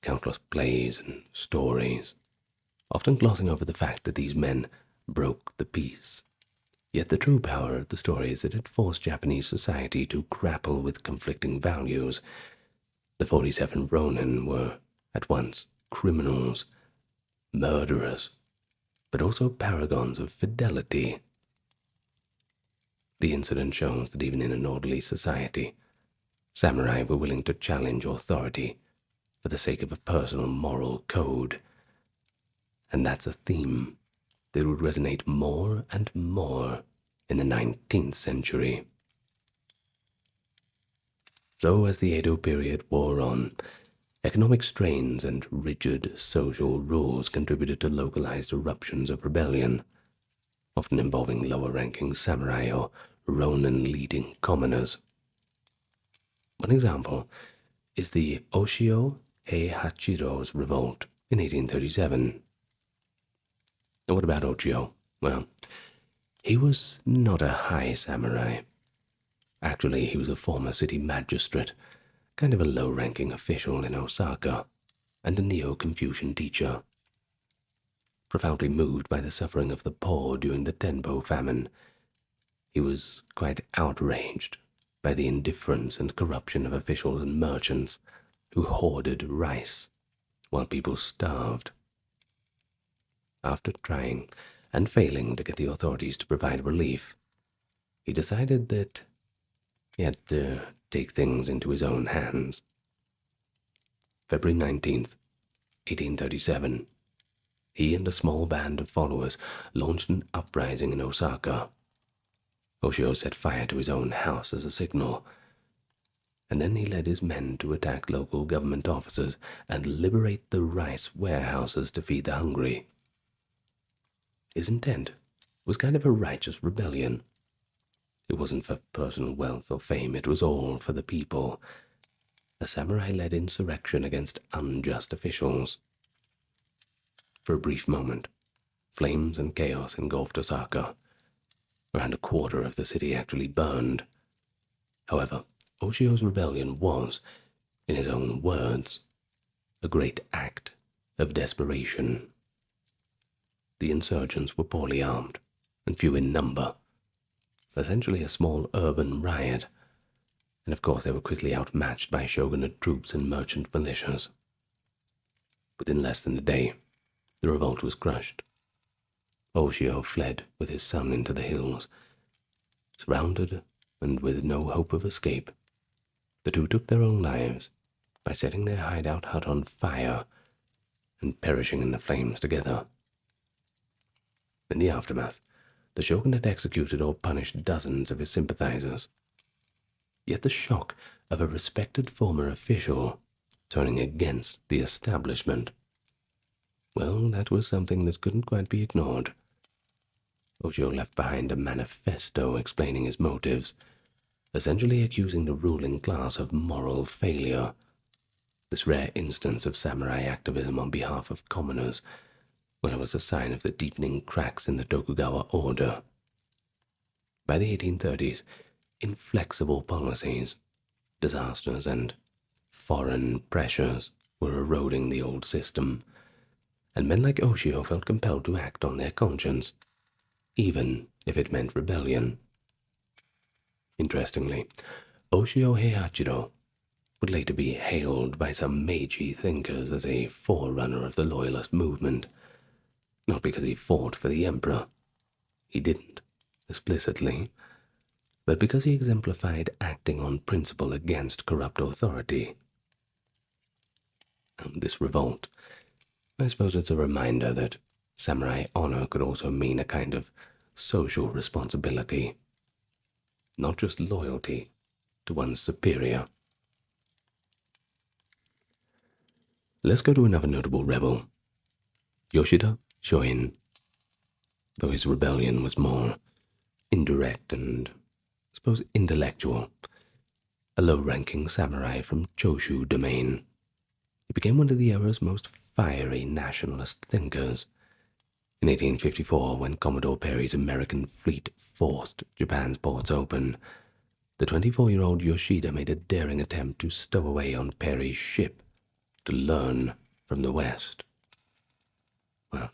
Countless plays and stories, often glossing over the fact that these men broke the peace. Yet the true power of the story is that it forced Japanese society to grapple with conflicting values. The 47 Ronin were at once criminals, murderers, but also paragons of fidelity. The incident shows that even in an orderly society, samurai were willing to challenge authority for the sake of a personal moral code, and that's a theme that would resonate more and more in the 19th century. So as the Edo period wore on, economic strains and rigid social rules contributed to localized eruptions of rebellion, often involving lower-ranking samurai or Ronin leading commoners. One example is the Oshio Heihachiro's revolt in 1837. And what about Oshio? Well, he was not a high samurai. Actually, he was a former city magistrate, kind of a low-ranking official in Osaka, and a Neo-Confucian teacher. Profoundly moved by the suffering of the poor during the Tenpo famine, he was quite outraged by the indifference and corruption of officials and merchants who hoarded rice while people starved. After trying and failing to get the authorities to provide relief, he decided that he had to take things into his own hands. February 19th, 1837, he and a small band of followers launched an uprising in Osaka. Oshio set fire to his own house as a signal, and then he led his men to attack local government officers and liberate the rice warehouses to feed the hungry. His intent was kind of a righteous rebellion. It wasn't for personal wealth or fame, it was all for the people. A samurai-led insurrection against unjust officials. For a brief moment, flames and chaos engulfed Osaka. Around a quarter of the city actually burned. However, Oshio's rebellion was, in his own words, a great act of desperation. The insurgents were poorly armed and few in number, essentially a small urban riot, and of course they were quickly outmatched by shogunate troops and merchant militias. Within less than a day, the revolt was crushed. Oshio fled with his son into the hills. Surrounded and with no hope of escape, the two took their own lives by setting their hideout hut on fire and perishing in the flames together. In the aftermath, the shogunate executed or punished dozens of his sympathizers. Yet the shock of a respected former official turning against the establishment, well, that was something that couldn't quite be ignored. Oshio left behind a manifesto explaining his motives, essentially accusing the ruling class of moral failure. This rare instance of samurai activism on behalf of commoners, well, it was a sign of the deepening cracks in the Tokugawa order. By the 1830s, inflexible policies, disasters, and foreign pressures were eroding the old system, and men like Oshio felt compelled to act on their conscience, even if it meant rebellion. Interestingly, Oshio Heihachido would later be hailed by some Meiji thinkers as a forerunner of the Loyalist movement, not because he fought for the emperor. He didn't, explicitly, but because he exemplified acting on principle against corrupt authority. This revolt, I suppose it's a reminder that samurai honor could also mean a kind of social responsibility, not just loyalty to one's superior. Let's go to another notable rebel, Yoshida Shoin, though his rebellion was more indirect and, I suppose, intellectual. A low-ranking samurai from Choshu domain, he became one of the era's most fiery nationalist thinkers. In 1854, when Commodore Perry's American fleet forced Japan's ports open, the 24-year-old Yoshida made a daring attempt to stow away on Perry's ship to learn from the West. Well,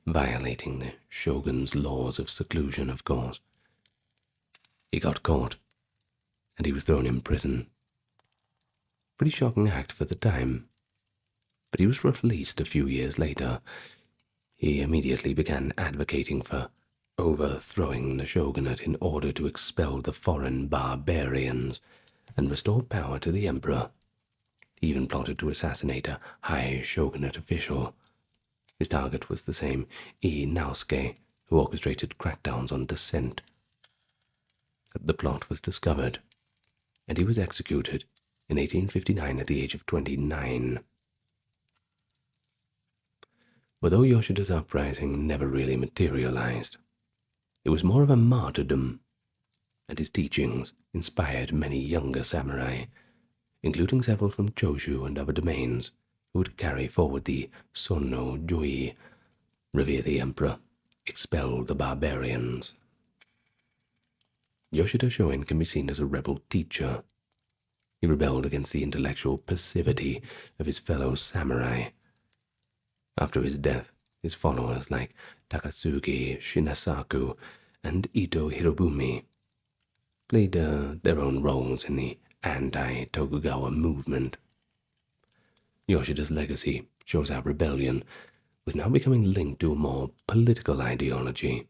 violating the shogun's laws of seclusion, of course. He got caught, and he was thrown in prison. Pretty shocking act for the time, but he was released a few years later. He immediately began advocating for overthrowing the shogunate in order to expel the foreign barbarians and restore power to the emperor. He even plotted to assassinate a high shogunate official. His target was the same Naosuke who orchestrated crackdowns on dissent. The plot was discovered, and he was executed in 1859 at the age of 29. Although Yoshida's uprising never really materialized, it was more of a martyrdom, and his teachings inspired many younger samurai, including several from Choshu and other domains, who would carry forward the Sonno Joi, revere the emperor, expel the barbarians. Yoshida Shoin can be seen as a rebel teacher. He rebelled against the intellectual passivity of his fellow samurai. After his death, his followers like Takatsuki Shinasaku and Ito Hirobumi played their own roles in the anti-Tokugawa movement. Yoshida's legacy shows how rebellion was now becoming linked to a more political ideology.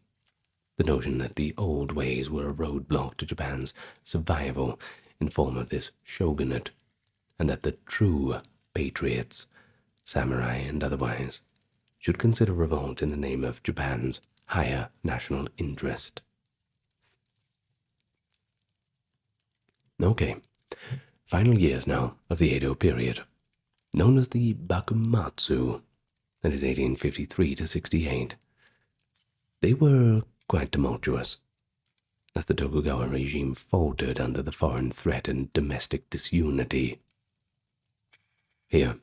The notion that the old ways were a roadblock to Japan's survival in form of this shogunate, and that the true patriots, samurai and otherwise, should consider revolt in the name of Japan's higher national interest. Okay, final years now of the Edo period, known as the Bakumatsu, that is 1853 to 68. They were quite tumultuous, as the Tokugawa regime faltered under the foreign threat and domestic disunity. Here,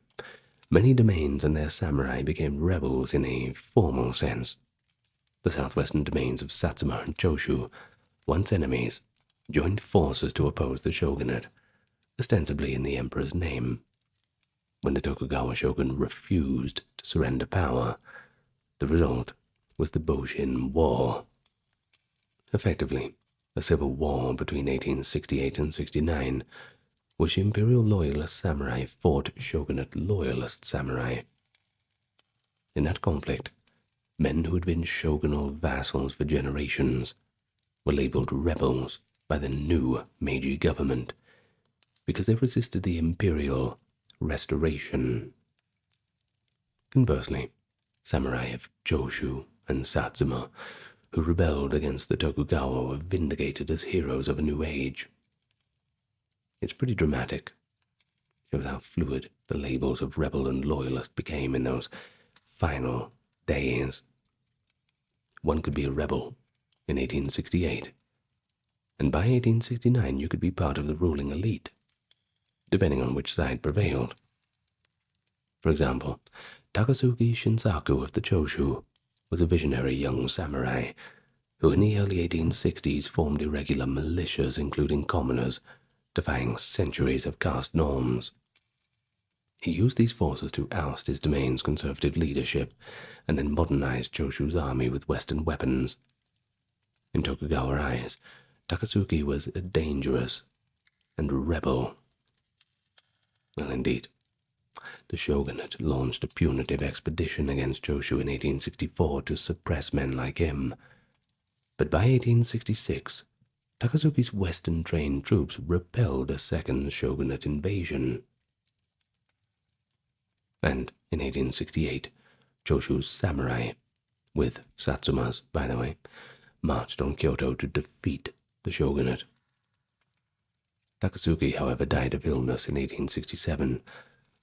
many domains and their samurai became rebels in a formal sense. The southwestern domains of Satsuma and Choshu, once enemies, joined forces to oppose the shogunate, ostensibly in the emperor's name. When the Tokugawa shogun refused to surrender power, the result was the Boshin War. Effectively, a civil war between 1868 and 69, which imperial loyalist samurai fought shogunate loyalist samurai. In that conflict, men who had been shogunal vassals for generations were labeled rebels by the new Meiji government because they resisted the imperial restoration. Conversely, samurai of Choshu and Satsuma, who rebelled against the Tokugawa, were vindicated as heroes of a new age. It's pretty dramatic. Shows how fluid the labels of rebel and loyalist became in those final days. One could be a rebel in 1868, and by 1869 you could be part of the ruling elite, depending on which side prevailed. For example, Takatsuki Shinsaku of the Choshu was a visionary young samurai who in the early 1860s formed irregular militias including commoners, defying centuries of caste norms. He used these forces to oust his domain's conservative leadership and then modernized Choshu's army with Western weapons. In Tokugawa eyes, Takatsuki was a dangerous and a rebel. Well, indeed. The shogunate launched a punitive expedition against Choshu in 1864 to suppress men like him. But by 1866, Takatsuki's Western-trained troops repelled a second shogunate invasion. And in 1868, Choshu's samurai, with Satsuma's, by the way, marched on Kyoto to defeat the shogunate. Takatsuki, however, died of illness in 1867,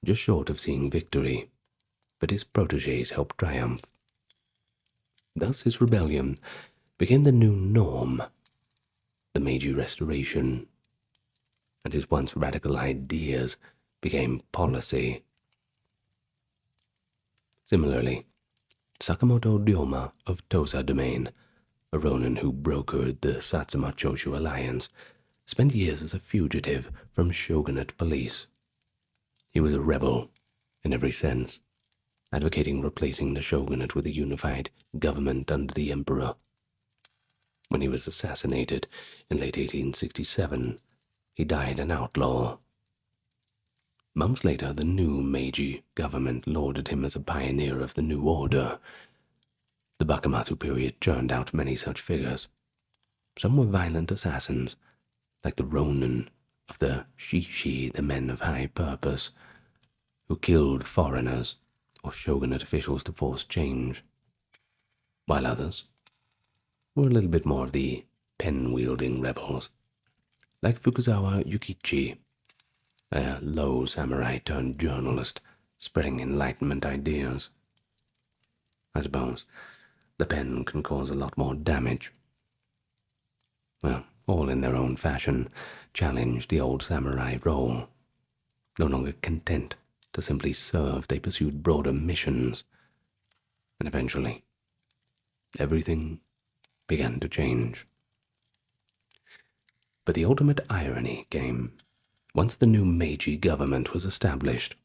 just short of seeing victory, but his protégés helped triumph. Thus his rebellion became the new norm, the Meiji Restoration, and his once radical ideas became policy. Similarly, Sakamoto Ryoma of Tosa Domain, a Ronin who brokered the Satsuma-Choshu alliance, spent years as a fugitive from shogunate police. He was a rebel in every sense, advocating replacing the shogunate with a unified government under the emperor. When he was assassinated in late 1867, he died an outlaw. Months later, the new Meiji government lauded him as a pioneer of the new order, The Bakumatsu period churned out many such figures. Some were violent assassins, like the Ronin of the Shishi, the men of high purpose, who killed foreigners or shogunate officials to force change, while others were a little bit more of the pen-wielding rebels, like Fukuzawa Yukichi, a low samurai turned journalist spreading Enlightenment ideas. I suppose the pen can cause a lot more damage. Well, all in their own fashion, challenged the old samurai role. No longer content to simply serve, they pursued broader missions. And eventually, everything began to change. But the ultimate irony came once the new Meiji government was established.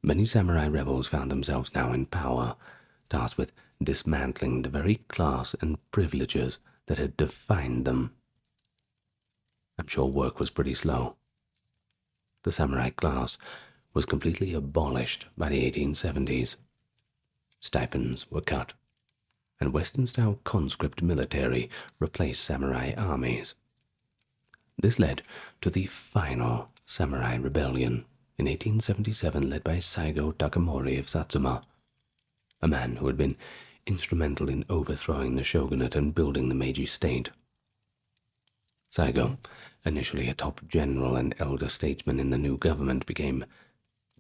Many samurai rebels found themselves now in power, tasked with dismantling the very class and privileges that had defined them. I'm sure work was pretty slow. The samurai class was completely abolished by the 1870s. Stipends were cut, and Western-style conscript military replaced samurai armies. This led to the final Samurai Rebellion in 1877, led by Saigō Takamori of Satsuma, a man who had been instrumental in overthrowing the shogunate and building the Meiji state. Saigō, initially a top general and elder statesman in the new government, became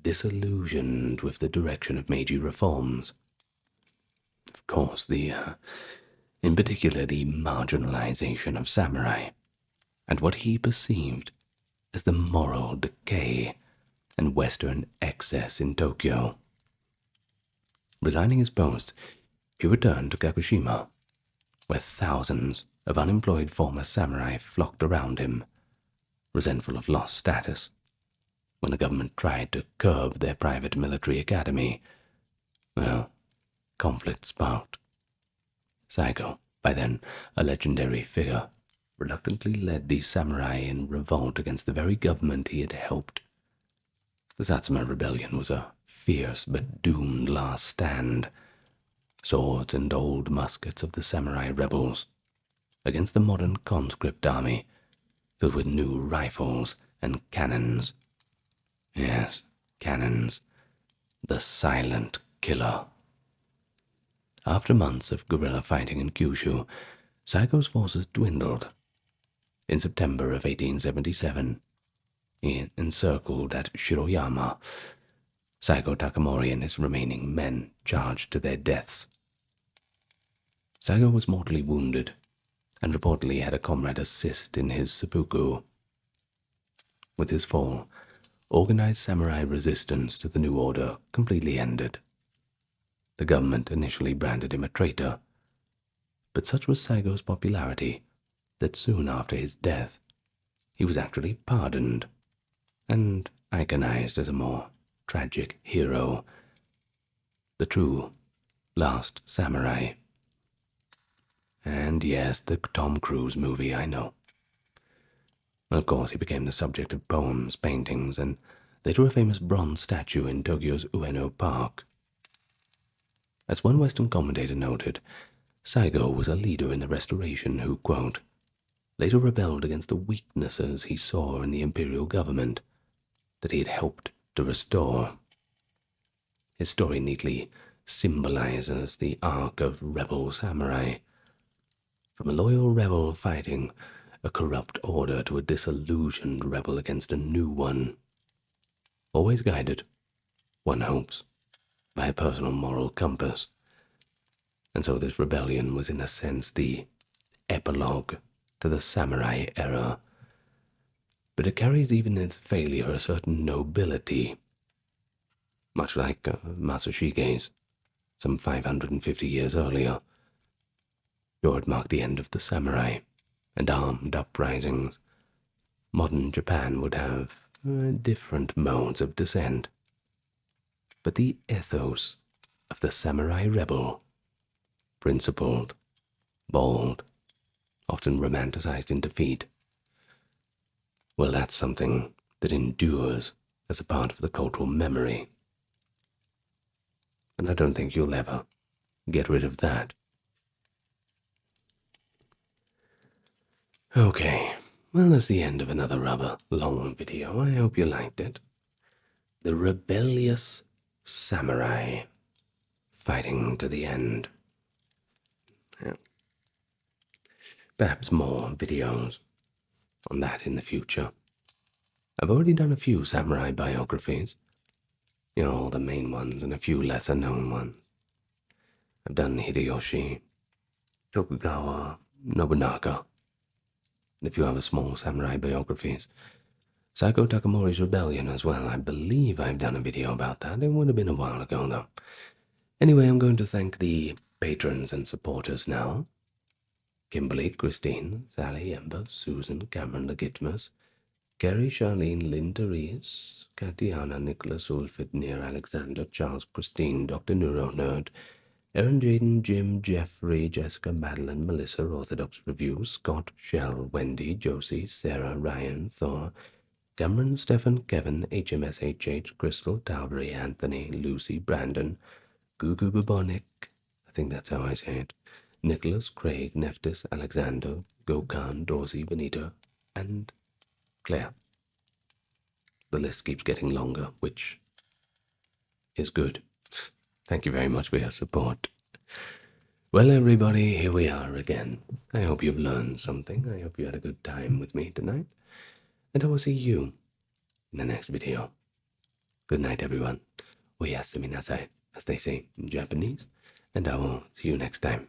disillusioned with the direction of Meiji reforms. Of course, in particular the marginalization of samurai, and what he perceived as the moral decay and Western excess in Tokyo. Resigning his post, he returned to Kagoshima, where thousands of unemployed former samurai flocked around him, resentful of lost status. When the government tried to curb their private military academy, well, conflict sparked. Saigō, by then a legendary figure, reluctantly led the samurai in revolt against the very government he had helped. The Satsuma Rebellion was a fierce but doomed last stand. Swords and old muskets of the samurai rebels against the modern conscript army, filled with new rifles and cannons. Yes, cannons. The silent killer. After months of guerrilla fighting in Kyushu, Saigō's forces dwindled. In September of 1877, he encircled at Shiroyama. Saigō Takamori and his remaining men charged to their deaths. Saigō was mortally wounded, and reportedly had a comrade assist in his seppuku. With his fall, organized samurai resistance to the new order completely ended. The government initially branded him a traitor, but such was Saigō's popularity that soon after his death, he was actually pardoned and iconized as a more tragic hero, the true last samurai. And yes, the Tom Cruise movie, I know. Of course, he became the subject of poems, paintings, and later a famous bronze statue in Tokyo's Ueno Park. As one Western commentator noted, Saigō was a leader in the Restoration who, quote, later rebelled against the weaknesses he saw in the imperial government that he had helped to restore. His story neatly symbolizes the arc of rebel samurai, from a loyal rebel fighting a corrupt order to a disillusioned rebel against a new one, always guided, one hopes, by a personal moral compass. And so this rebellion was in a sense the epilogue to the samurai era, but it carries even in its failure a certain nobility, much like Masashige's, some 550 years earlier. Sure, it marked the end of the samurai and armed uprisings. Modern Japan would have different modes of dissent, but the ethos of the samurai rebel, principled, bold, often romanticized in defeat, well, that's something that endures as a part of the cultural memory. And I don't think you'll ever get rid of that. Okay, well, that's the end of another rather long video. I hope you liked it. The rebellious samurai fighting to the end. Yeah. Perhaps more videos on that in the future. I've already done a few samurai biographies. You know, all the main ones and a few lesser known ones. I've done Hideyoshi, Tokugawa, Nobunaga, and a few other small samurai biographies. Saigō Takamori's Rebellion as well. I believe I've done a video about that. It would have been a while ago though. Anyway, I'm going to thank the patrons and supporters now. Kimberly, Christine, Sally, Ember, Susan, Cameron, Legitimus, Gary, Charlene, Lynn, Therese, Katiana, Nicholas, Ulfit, Near, Alexander, Charles, Christine, Dr. Neuro Nerd, Aaron, Jaden, Jim, Jeffrey, Jessica, Madeline, Melissa, Orthodox Review, Scott, Shell, Wendy, Josie, Sarah, Ryan, Thor, Cameron, Stefan, Kevin, HMSHH, Crystal, Talbury, Anthony, Lucy, Brandon, Gugu Bubonic, I think that's how I say it, Nicholas, Craig, Neftis, Alexander, Gokhan, Dorsey, Benita, and Claire. The list keeps getting longer, which is good. Thank you very much for your support. Well, everybody, here we are again. I hope you've learned something. I hope you had a good time with me tonight. And I will see you in the next video. Good night, everyone. Oyasumi nasai, as they say in Japanese. And I will see you next time.